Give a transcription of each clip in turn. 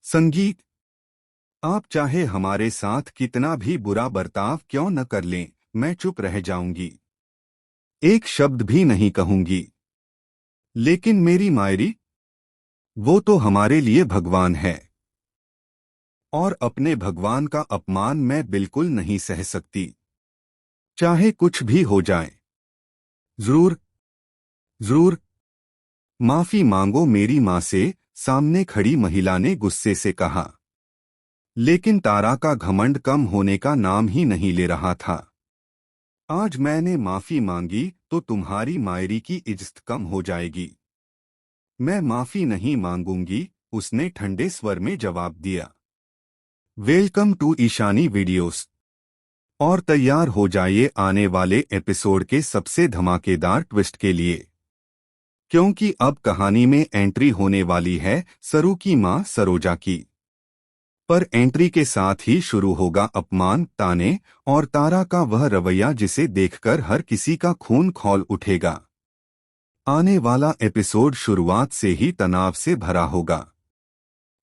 संगीत। आप चाहे हमारे साथ कितना भी बुरा बर्ताव क्यों न कर लें, मैं चुप रह जाऊंगी, एक शब्द भी नहीं कहूंगी। लेकिन मेरी मायरी, वो तो हमारे लिए भगवान है, और अपने भगवान का अपमान मैं बिल्कुल नहीं सह सकती, चाहे कुछ भी हो जाए। जरूर, जरूर माफी मांगो मेरी माँ से, सामने खड़ी महिला ने गुस्से से कहा। लेकिन तारा का घमंड कम होने का नाम ही नहीं ले रहा था। आज मैंने माफी मांगी तो तुम्हारी मायरी की इज्जत कम हो जाएगी। मैं माफी नहीं मांगूंगी, उसने ठंडे स्वर में जवाब दिया। Welcome to Ishani videos. और तैयार हो जाइए आने वाले एपिसोड के सबसे धमाकेदार ट्विस्ट के लिए, क्योंकि अब कहानी में एंट्री होने वाली है सरू की मां सरोजा की। पर एंट्री के साथ ही शुरू होगा अपमान, ताने और तारा का वह रवैया जिसे देखकर हर किसी का खून खौल उठेगा। आने वाला एपिसोड शुरुआत से ही तनाव से भरा होगा।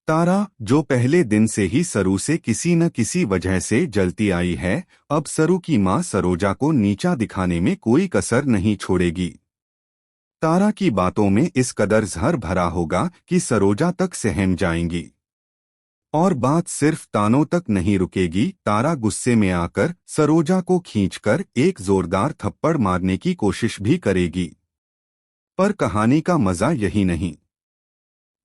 तारा, जो पहले दिन से ही सरू से किसी न किसी वजह से जलती आई है, अब सरू की मां सरोजा को नीचा दिखाने में कोई कसर नहीं छोड़ेगी। तारा की बातों में इस कदर जहर भरा होगा कि सरोजा तक सहम जाएंगी। और बात सिर्फ तानों तक नहीं रुकेगी। तारा गुस्से में आकर सरोजा को खींचकर एक जोरदार थप्पड़ मारने की कोशिश भी करेगी। पर कहानी का मजा यही नहीं,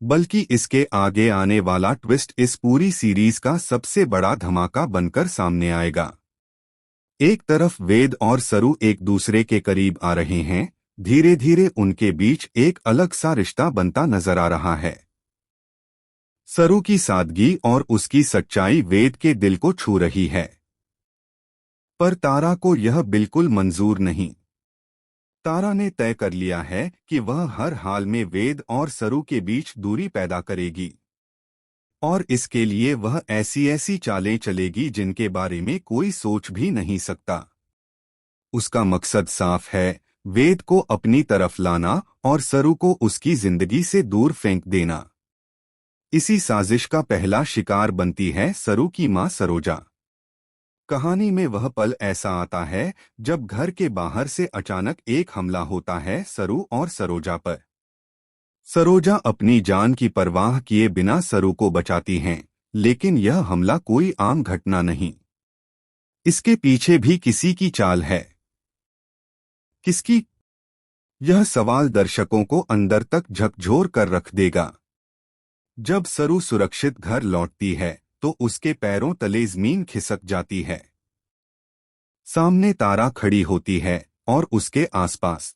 बल्कि इसके आगे आने वाला ट्विस्ट इस पूरी सीरीज का सबसे बड़ा धमाका बनकर सामने आएगा। एक तरफ वेद और सरू एक दूसरे के करीब आ रहे हैं, धीरे धीरे उनके बीच एक अलग सा रिश्ता बनता नजर आ रहा है। सरू की सादगी और उसकी सच्चाई वेद के दिल को छू रही है, पर तारा को यह बिल्कुल मंजूर नहीं। तारा ने तय कर लिया है कि वह हर हाल में वेद और सरू के बीच दूरी पैदा करेगी, और इसके लिए वह ऐसी ऐसी चालें चलेगी जिनके बारे में कोई सोच भी नहीं सकता। उसका मकसद साफ है, वेद को अपनी तरफ लाना और सरू को उसकी जिंदगी से दूर फेंक देना। इसी साजिश का पहला शिकार बनती है सरू की मां सरोजा। कहानी में वह पल ऐसा आता है जब घर के बाहर से अचानक एक हमला होता है सरू और सरोजा पर। सरोजा अपनी जान की परवाह किए बिना सरू को बचाती हैं, लेकिन यह हमला कोई आम घटना नहीं। इसके पीछे भी किसी की चाल है। किसकी? यह सवाल दर्शकों को अंदर तक झकझोर कर रख देगा। जब सरू सुरक्षित घर लौटती है तो उसके पैरों तले जमीन खिसक जाती है। सामने तारा खड़ी होती है और उसके आसपास